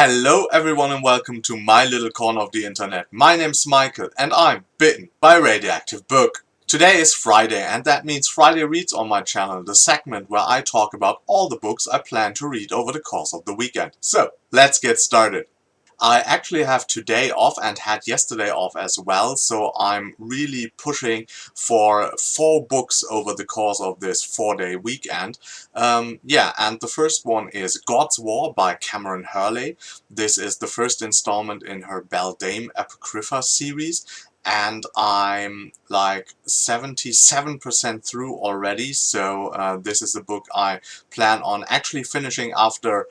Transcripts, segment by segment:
Hello everyone and welcome to my little corner of the internet. My name's Michael and I'm bitten by a radioactive book. Today is Friday and that means Friday Reads on my channel, the segment where I talk about all the books I plan to read over the course of the weekend. So, let's get started. I actually have today off and had yesterday off as well, so I'm really pushing for 4 books over the course of this 4-day weekend. And the first one is God's War by Cameron Hurley. This is the first installment in her Beldame Apocrypha series, and I'm like 77% through already, so this is a book I plan on actually finishing after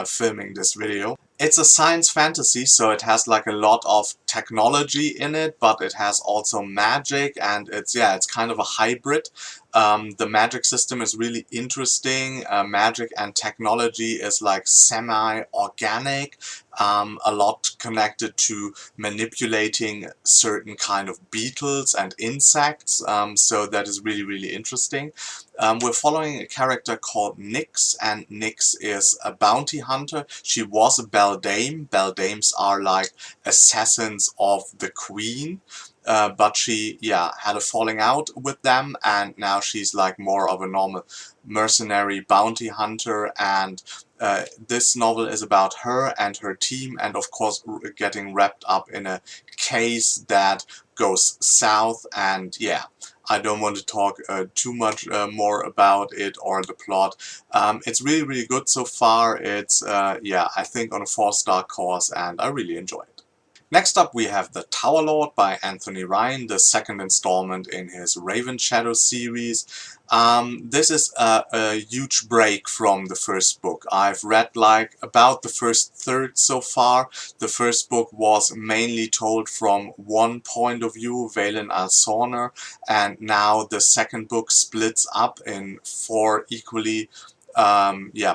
filming this video. It's a science fantasy, so it has like a lot of technology in it, but it has also magic, and it's kind of a hybrid. The magic system is really interesting. Magic and technology is like semi-organic, a lot connected to manipulating certain kind of beetles and insects, so that is really interesting. We're following a character called Nyx, and Nyx is a bounty hunter. She was a beldame. Beldames are like assassins of the queen. But she, had a falling out with them, and now she's like more of a normal mercenary bounty hunter, and this novel is about her and her team, and of course getting wrapped up in a case that goes south, and I don't want to talk too much more about it or the plot. It's really good so far. It's, I think on a 4-star course, and I really enjoy it. Next up we have The Tower Lord by Anthony Ryan, the second installment in his Raven Shadow series. This is a huge break from the first book. I've read like about the first third so far. The first book was mainly told from one point of view, Valen Alsorner, and now the second book splits up in 4 equally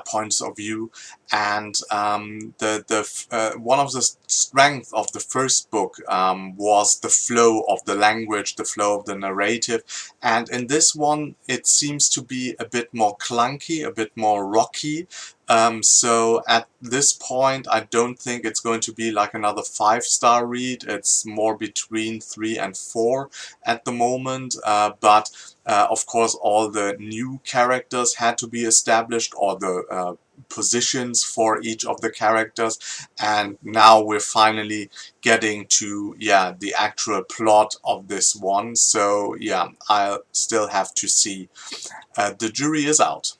points of view, and one of the strengths of the first book was the flow of the language, the flow of the narrative, and in this one it seems to be a bit more clunky, a bit more rocky. So at this point I don't think it's going to be like another 5-star read. It's more between 3 and 4 at the moment, but of course all the new characters had to be established, or the positions for each of the characters, and now we're finally getting to the actual plot of this one. So I'll still have to see. The jury is out.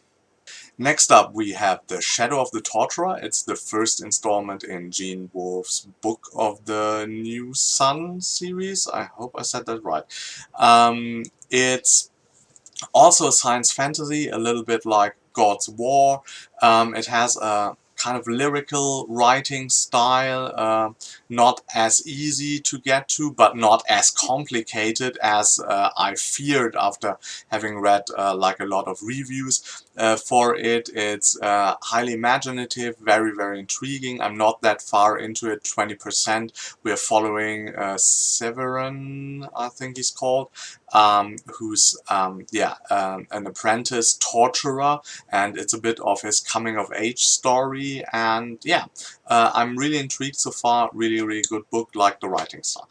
Next up we have The Shadow of the Tatra. It's the first installment in Gene Wolfe's Book of the New Sun series. I hope I said that right. It's also a science fantasy, a little bit like God's War. It has a kind of lyrical writing style, not as easy to get to, but not as complicated as I feared after having read like a lot of reviews for it. It's highly imaginative, very intriguing. I'm not that far into it, 20%. We're following Severin, I think he's called, who's an apprentice torturer, and it's a bit of his coming of age story, and I'm really intrigued so far. Really good book, like the writing style.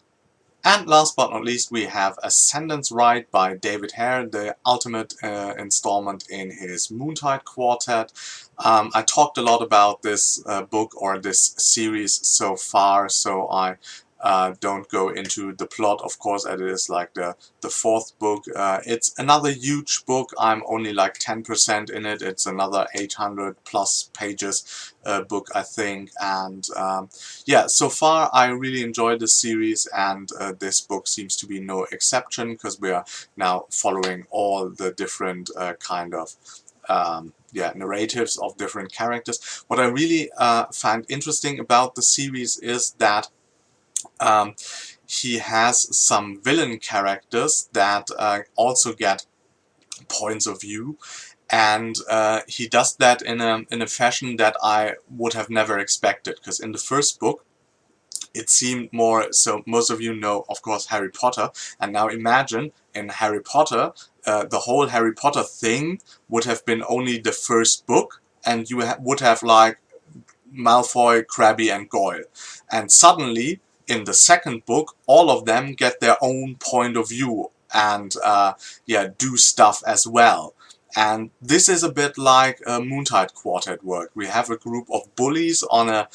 And last but not least we have Ascendance Rite by David Hare, the ultimate installment in his Moontide Quartet. I talked a lot about this book or this series so far, so I don't go into the plot, of course, as it is like the 4th book. It's another huge book. I'm only like 10% in it. It's another 800 plus pages book, I think, and so far I really enjoyed this series, and this book seems to be no exception, because we are now following all the different kind of narratives of different characters. What I really find interesting about the series is that he has some villain characters that also get points of view, and he does that in a fashion that I would have never expected, because in the first book it seemed more, so most of you know, of course, Harry Potter, and now imagine in Harry Potter, the whole Harry Potter thing would have been only the first book, and you would have like Malfoy, Crabbe and Goyle. And suddenly, in the second book, all of them get their own point of view and do stuff as well. And this is a bit like a Moontide Quartet work. We have a group of bullies on a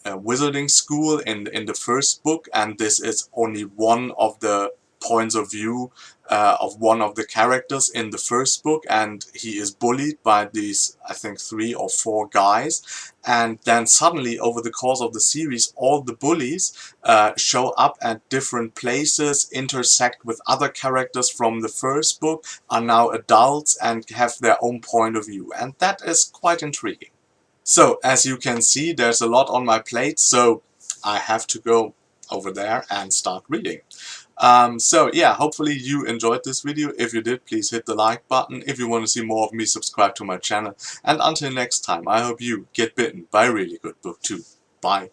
wizarding school in the first book, and this is only one of the points of view of one of the characters in the first book, and he is bullied by these, I think, 3 or 4 guys. And then suddenly, over the course of the series, all the bullies show up at different places, intersect with other characters from the first book, are now adults and have their own point of view, and that is quite intriguing. So, as you can see, there's a lot on my plate, so I have to go over there and start reading. So yeah, hopefully you enjoyed this video. If you did, please hit the like button. If you want to see more of me, subscribe to my channel. And until next time, I hope you get bitten by a really good book too. Bye.